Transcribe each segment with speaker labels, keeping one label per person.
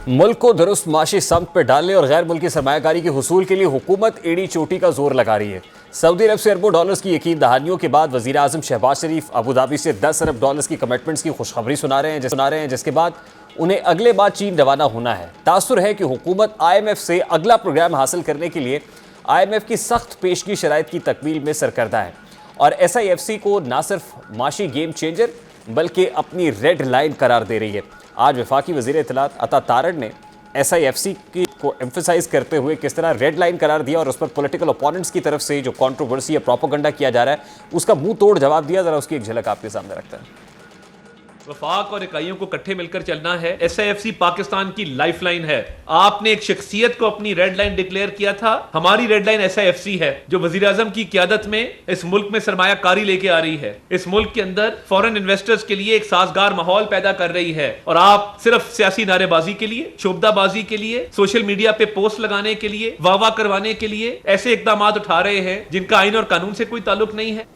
Speaker 1: मुल्क को दुरुस्त माशी समत पर डालने और गैर मुल्की सरमायाकारी के हुसूल के लिए हुकूमत एड़ी चोटी का जोर लगा रही है। सऊदी अरब से अरबों डॉलर्स की यकीन दहानियों के बाद वज़ीर आज़म शहबाज शरीफ अबू धाबी से 10 अरब डॉलर्स की कमिटमेंट्स की खुशखबरी सुना रहे हैं, जिसके बाद उन्हें अगले बार चीन रवाना होना है। तासुर है कि हुकूमत IMF से अगला प्रोग्राम हासिल करने के लिए IMF की सख्त पेशगी शराइत की तकमील में सरकर्दा है और SIFC को न सिर्फ माशी गेम चेंजर बल्कि अपनी रेड लाइन करार दे रही है। आज वफाकी वज़ीर इत्तलात अता तारड़ ने SIFC को एम्फेसाइज करते हुए किस तरह रेड लाइन करार दिया और उस पर पॉलिटिकल ओपोनेंट्स की तरफ से जो कंट्रोवर्सी या प्रोपेगेंडा किया जा रहा है उसका मुंह तोड़ जवाब दिया। जरा उसकी एक झलक आपके सामने रखता है।
Speaker 2: वफाक और इकाइयों को इकट्ठे मिलकर चलना है। SIFC पाकिस्तान की लाइफलाइन है। आपने एक शख्सियत को अपनी रेड लाइन डिक्लेयर किया था। हमारी रेड लाइन SIFC है जो वजीर आजम की क़यादत में इस मुल्क में सरमायाकारी लेके आ रही है। इस मुल्क के अंदर फॉरेन इन्वेस्टर्स के लिए एक साजगार माहौल पैदा कर रही है और आप सिर्फ सियासी नारेबाजी के लिए, शोबदाबाजी के लिए, सोशल मीडिया पे पोस्ट लगाने के लिए, वाह करवाने के लिए ऐसे इकदाम उठा रहे हैं जिनका आइन और कानून से कोई ताल्लुक नहीं है।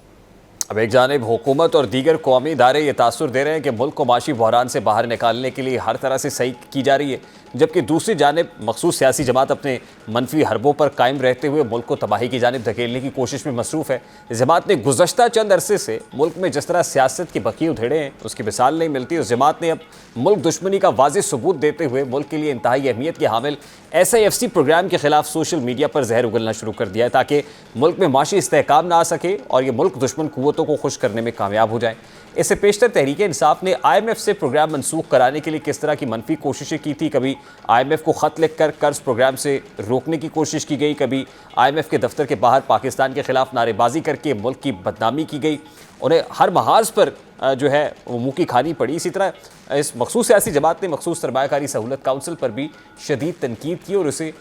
Speaker 1: अब एक जानिब हुकूमत और दीगर कौमी इदारे ये तासुर दे रहे हैं कि मुल्क को माशी बहरान से बाहर निकालने के लिए हर तरह से सही की जा रही है, जबकि दूसरी जानिब मखसूस सियासी जमात अपने मनफी हरबों पर कायम रहते हुए मुल्क को तबाही की जानिब धकेलने की कोशिश में मसरूफ़ है। जमात ने गुज़श्ता चंद अरसे से मुल्क में जिस तरह सियासत के बकी उधेड़े हैं उसकी मिसाल नहीं मिलती। उस जमात ने अब मुल्क दुश्मनी का वाज़ेह सबूत देते हुए मुल्क के लिए इंतहाई अहमियत के हामिल SIFC प्रोग्राम के खिलाफ सोशल मीडिया पर जहर उगलना शुरू कर दिया है ताकि मुल्क में माशी इस्तेहकाम ना आ सके और ये मुल्क दुश्मन कुव्वतों को खुश करने में कामयाब हो जाए। इससे पेशतर तहरीक इंसाफ ने IMF से प्रोग्राम मनसूख कराने के लिए किस तरह की मनफी कोशिशें की थी। कभी IMF को ख़त लिख कर कर्ज प्रोग्राम से रोकने की कोशिश की गई, कभी IMF के दफ्तर के बाहर पाकिस्तान के खिलाफ नारेबाजी करके मुल्क की बदनामी की गई। उन्हें हर महाज पर जो है वो मुँह की खानी पड़ी। इसी तरह इस मखसूस सियासी जमात ने मखसूस सरमायाकारी सहूलत काउंसिल पर भी शदीद तनकीद की और उसे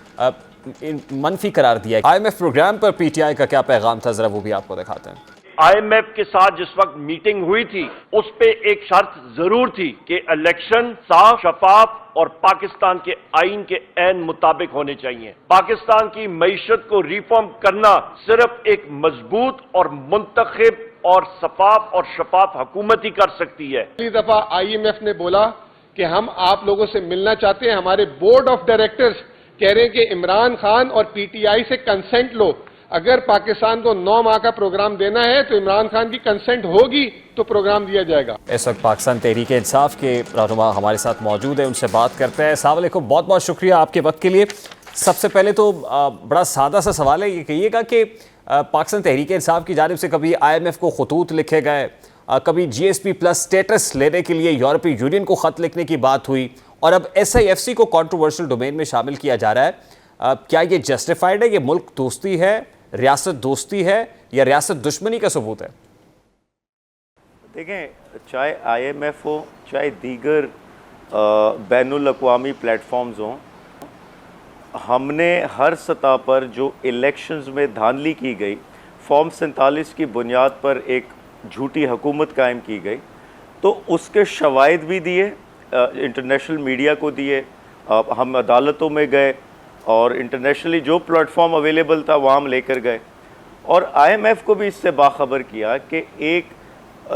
Speaker 1: मनफी करार दिया। IMF प्रोग्राम पर PTI का क्या पैगाम था, ज़रा वो भी आपको दिखाते हैं।
Speaker 3: IMF के साथ जिस वक्त मीटिंग हुई थी उस पे एक शर्त जरूर थी कि इलेक्शन साफ, शफाफ और पाकिस्तान के आइन के ऐन मुताबिक होने चाहिए। पाकिस्तान की मईशत को रिफॉर्म करना सिर्फ एक मजबूत और मुंतखब और शफाफ हुकूमत ही कर सकती है।
Speaker 4: पहली दफा IMF ने बोला कि हम आप लोगों से मिलना चाहते हैं। हमारे बोर्ड ऑफ डायरेक्टर्स कह रहे हैं कि इमरान खान और PTI से कंसेंट लो। अगर पाकिस्तान को 9 माह का प्रोग्राम देना है तो इमरान खान की कंसेंट होगी तो प्रोग्राम दिया जाएगा।
Speaker 1: इस वक्त पाकिस्तान तहरीक इंसाफ के रहनुमा हमारे साथ मौजूद है, उनसे बात करते हैं। अस्सलाम वालेकुम, बहुत बहुत शुक्रिया आपके वक्त के लिए। सबसे पहले तो बड़ा सादा सा सवाल है, ये कहिएगा कि पाकिस्तान तहरीक इंसाफ की जानिब से कभी IMF को खतूत लिखे गए, कभी GSP+ स्टेटस लेने के लिए यूरोपीय यूनियन को ख़त लिखने की बात हुई और अब SIFC को कंट्रोवर्शियल डोमेन में शामिल किया जा रहा है। क्या ये जस्टिफाइड है? ये मुल्क दोस्ती है, रियासत दोस्ती है या रियासत दुश्मनी का सबूत है?
Speaker 5: देखें, चाहे IMF हो, चाहे दीगर बैनुल अक़वामी प्लेटफॉर्म्स हों, हमने हर सतह पर जो इलेक्शंस में धांधली की गई, फॉर्म 47 की बुनियाद पर एक झूठी हुकूमत कायम की गई, तो उसके शवाहिद भी दिए, इंटरनेशनल मीडिया को दिए, हम अदालतों में गए और इंटरनेशनली जो प्लेटफॉर्म अवेलेबल था वहाँ हम लेकर गए और IMF को भी इससे बाखबर किया कि एक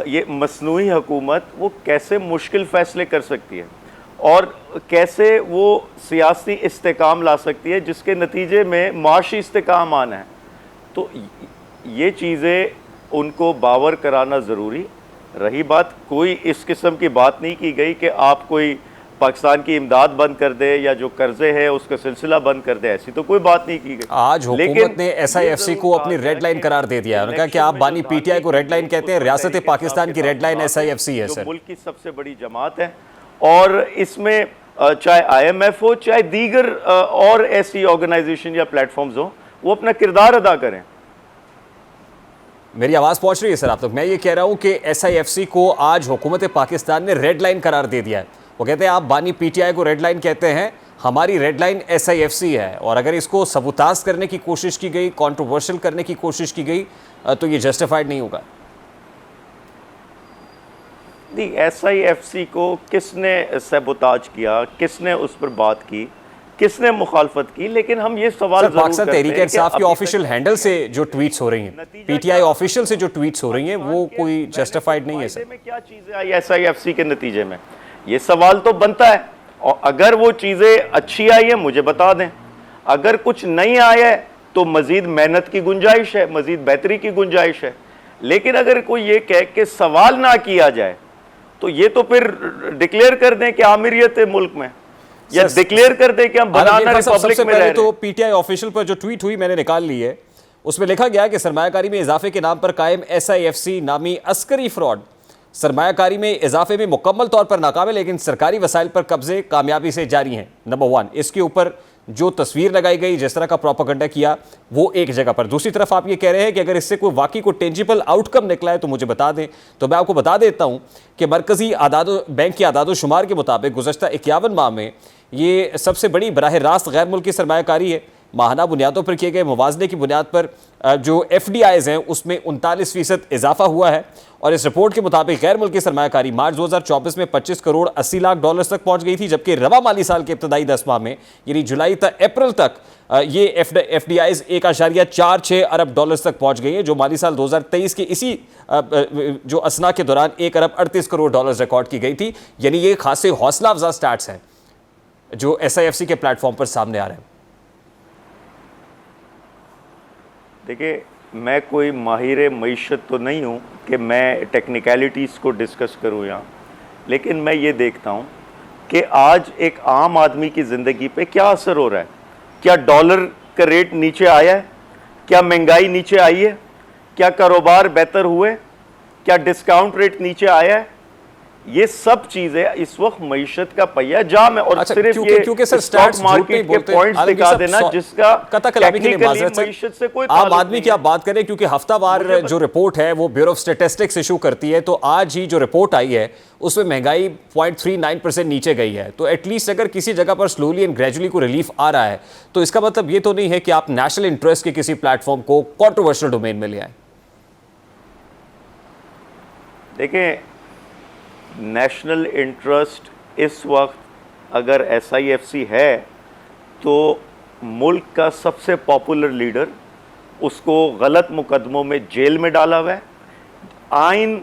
Speaker 5: ये मसनूई हुकूमत वो कैसे मुश्किल फ़ैसले कर सकती है और कैसे वो सियासी इस्तेकाम ला सकती है जिसके नतीजे में माशी इस्तेकाम आना है। तो ये चीज़ें उनको बावर कराना ज़रूरी। रही बात, कोई इस किस्म की बात नहीं की गई कि आप कोई पाकिस्तान की इमदाद बंद कर दे या जो कर्जे है उसका सिलसिला बंद कर दे, ऐसी तो कोई बात नहीं की गई।
Speaker 1: आज हुकूमत ने SIFC को अपनी रेड लाइन करार दे दिया है। उन्होंने कहा कि आप बानी PTI को रेड लाइन कहते हैं, रियासत पाकिस्तान की रेड लाइन SIFC है सर।
Speaker 5: मुल्क की सबसे बड़ी जमात है और इसमें चाहे IMF हो चाहे दीगर और ऐसी ऑर्गेनाइजेशन या प्लेटफॉर्म्स हो, वो अपना किरदार अदा करें।
Speaker 1: मेरी आवाज़ पहुंच रही है सर आप तक? मैं ये कह रहा हूं कि SIFC को आज हुकूमत पाकिस्तान ने रेड लाइन करार दे दिया है। वो कहते हैं आप बानी PTI को रेड लाइन कहते हैं, हमारी रेड लाइन SIFC है और अगर इसको सबूताज करने की कोशिश की गई, कंट्रोवर्शियल करने की कोशिश की गई तो ये जस्टिफाइड नहीं होगा।
Speaker 5: SIFC को किसने सबूताज किया, किसने उस पर बात की, किसने मुखालफत की? लेकिन हम ये सवाल
Speaker 1: पाकिस्तान तहरीक इंसाफ की ऑफिशियल हैंडल से जो ट्वीट्स हो रही हैं, PTI ऑफिशियल से जो ट्वीट्स हो रही हैं, वो कोई जस्टिफाइड नहीं है सर।
Speaker 5: क्या चीज़ें आई SIFC के नतीजे में, ये सवाल तो बनता है और अगर वो चीज़ें अच्छी आई है मुझे बता दें, अगर कुछ नहीं आया है तो मज़ीद मेहनत की गुंजाइश है, मज़ीद बेहतरी की गुंजाइश है। लेकिन अगर कोई ये कह के सवाल ना किया जाए तो ये तो फिर डिक्लेयर कर दें कि आमिरियत है मुल्क में, या डिक्लेयर कर दें कि हम बनाना रिपब्लिक में रह रहे हैं।
Speaker 1: तो पीटीआई ऑफिशियल पर जो ट्वीट हुई मैंने निकाल ली है, उसमें लिखा गया कि सरमायाकारी में इजाफे के नाम पर कायम SIFC नामी अस्करी फ्रॉड सरमायाकारी में इजाफे में मुकम्मल तौर पर नाकाम है, लेकिन सरकारी वसाइल पर कब्जे कामयाबी से जारी हैं। नंबर 1, इसके ऊपर जो तस्वीर लगाई गई, जिस तरह का प्रोपेगेंडा किया, वो एक जगह पर। दूसरी तरफ आप ये कह रहे हैं कि अगर इससे कोई वाकई को टेंजिबल आउटकम निकला है तो मुझे बता दें। तो मैं आपको बता देता हूं कि मरकजी बैंक के आदादो शुमार के मुताबिक गुज़श्ता 51 माह में ये सबसे बड़ी बराह रास्त गैर मुल्की सरमायाकारी है। माहाना बुनियादों पर किए गए मुवाजने की बुनियाद पर जो FDIs हैं उसमें 39% इजाफा हुआ है। और इस रिपोर्ट के मुताबिक गैर मुल्की सरमायाकारी मार्च 2024 में 25 करोड़ 80 लाख डॉलर्स तक पहुंच गई थी, जबकि रवा माली साल के इब्तदाई 10 माह में यानी जुलाई तक अप्रैल तक ये FDIs 1.46 अरब डॉलर्स तक पहुंच गई है, जो माली साल 2023 के इसी जो असना के दौरान 1 अरब 38 करोड़ डॉलर्स रिकॉर्ड की गई थी। यानी ये खासे हौसला अफजा स्टैट्स हैं जो SIFC के प्लेटफॉर्म पर सामने आ रहे हैं।
Speaker 5: देखिए, मैं कोई माहिर मईशत तो नहीं हूँ कि मैं टेक्निकलिटीज़ को डिस्कस करूँ यहाँ, लेकिन मैं ये देखता हूँ कि आज एक आम आदमी की ज़िंदगी पे क्या असर हो रहा है। क्या डॉलर का रेट नीचे आया है? क्या महंगाई नीचे आई है? क्या कारोबार बेहतर हुए? क्या डिस्काउंट रेट नीचे आया है? ये सब चीजें इस वक्त मईशत का पहिया जाम है। और
Speaker 1: अच्छा,
Speaker 5: सिर्फ
Speaker 1: क्योंकि सर
Speaker 5: स्टॉक मार्केट के पॉइंट्स दिखा देना जिसका
Speaker 1: टेक्निकली मईशत से कोई आम आदमी की आप बात करें, क्योंकि हफ्तावार जो रिपोर्ट है वो ब्यूरो ऑफ स्टैटिस्टिक्स इशू करती है, तो आज ही जो रिपोर्ट आई है उसमें महंगाई 0.39% नीचे गई है। तो एटलीस्ट अगर किसी जगह पर स्लोली एंड ग्रेजुअली को रिलीफ आ रहा है तो इसका मतलब ये तो नहीं है कि आप नेशनल इंटरेस्ट के किसी प्लेटफॉर्म को कॉन्ट्रोवर्शियल डोमेन में ले आए।
Speaker 5: देखिए, नेशनल इंटरेस्ट इस वक्त अगर SIFC है तो मुल्क का सबसे पॉपुलर लीडर, उसको गलत मुकदमों में जेल में डाला हुआ है, आइन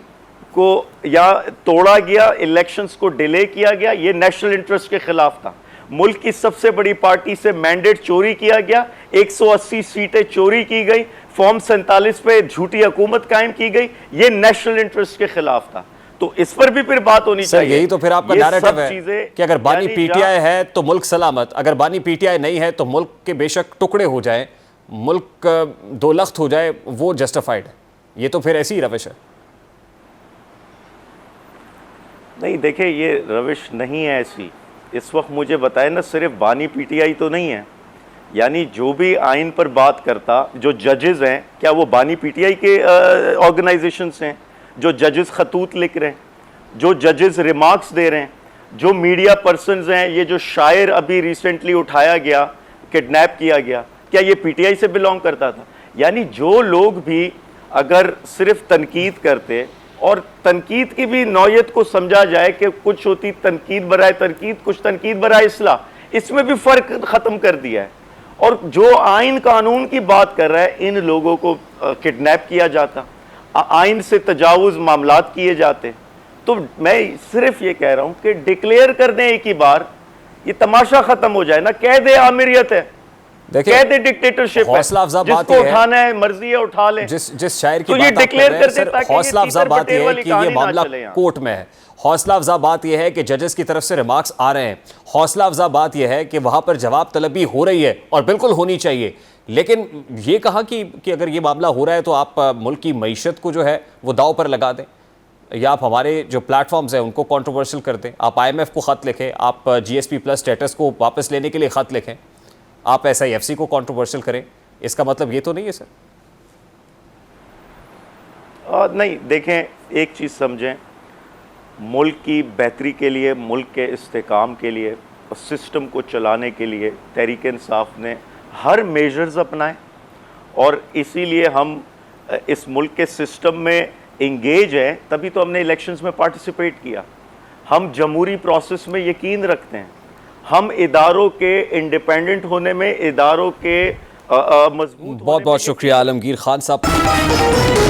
Speaker 5: को या तोड़ा गया, इलेक्शंस को डिले किया गया, ये नेशनल इंटरेस्ट के खिलाफ था। मुल्क की सबसे बड़ी पार्टी से मैंडेट चोरी किया गया, 180 सीटें चोरी की गई, फॉर्म 47 पे झूठी हुकूमत कायम की गई, ये नेशनल इंटरेस्ट के खिलाफ था। तो इस पर भी फिर बात होनी चाहिए।
Speaker 1: यही तो फिर आपका नैरेटिव है कि अगर बानी PTI है तो मुल्क सलामत, अगर बानी PTI नहीं है तो मुल्क के बेशक टुकड़े हो जाए, मुल्क दो लख्त हो जाए, वो जस्टिफाइड है। ये तो फिर ऐसी ही रविश है।
Speaker 5: नहीं, देखिए, ये रविश नहीं है ऐसी। इस वक्त मुझे बताए ना, सिर्फ बानी PTI तो नहीं है, यानी जो भी आइन पर बात करता, जो जजेस हैं, क्या वो बानी PTI के ऑर्गेनाइजेशंस हैं? जो जजेस खतूत लिख रहे हैं, जो जजेस रिमार्क्स दे रहे हैं, जो मीडिया पर्सन्स हैं, ये जो शायर अभी रिसेंटली उठाया गया, किडनैप किया गया, क्या ये PTI से बिलोंग करता था? यानी जो लोग भी अगर सिर्फ तनकीद करते, और तनकीद की भी नौयत को समझा जाए कि कुछ होती तनकीद बराए तनकीद, कुछ तनकीद बराए इस्लाह, इसमें भी फ़र्क ख़त्म कर दिया है। और जो आइन कानून की बात कर रहा है, इन लोगों को किडनैप किया जाता, आइन से तजावुज़ मामलात किए जाते। तो मैं सिर्फ ये कह रहा हूं कि डिक्लेयर कर दें एक ही बार, ये तमाशा खत्म हो जाए ना। कह दे आमिरियत है, कह दे डिक्टेटरशिप है, जिसको उठाना है मर्जी है उठा ले।
Speaker 1: जिस शायर की
Speaker 5: तो
Speaker 1: बात
Speaker 5: आप कर रहे हैं,
Speaker 1: हौसला अफजा बात यह है कि ये मामला कोर्ट में है। हौसला अफजा बात यह है कि जजेस की तरफ से रिमार्क्स आ रहे हैं। हौसला अफजा बात यह है कि वहां पर जवाब तलबी हो रही है और बिल्कुल होनी चाहिए। लेकिन ये कहा कि अगर ये मामला हो रहा है तो आप मुल्क की मईशत को जो है वो दाव पर लगा दें, या आप हमारे जो प्लेटफॉर्म्स हैं उनको कंट्रोवर्शियल कर दें। आप IMF को ख़त लिखें, आप GSP+ स्टेटस को वापस लेने के लिए ख़त लिखें, आप SIFC को कंट्रोवर्शियल करें। इसका मतलब ये तो नहीं है सर?
Speaker 5: नहीं, देखें, एक चीज़ समझें, मुल्क की बेहतरी के लिए, मुल्क के इस्तेकाम के लिए, सिस्टम को चलाने के लिए तहरीक इंसाफ ने हर मेजर्स अपनाए, और इसीलिए हम इस मुल्क के सिस्टम में इंगेज हैं। तभी तो हमने इलेक्शंस में पार्टिसिपेट किया। हम जमहूरी प्रोसेस में यकीन रखते हैं। हम इदारों के इंडिपेंडेंट होने में, इदारों के मजबूत।
Speaker 1: बहुत बहुत शुक्रिया आलमगीर खान साहब।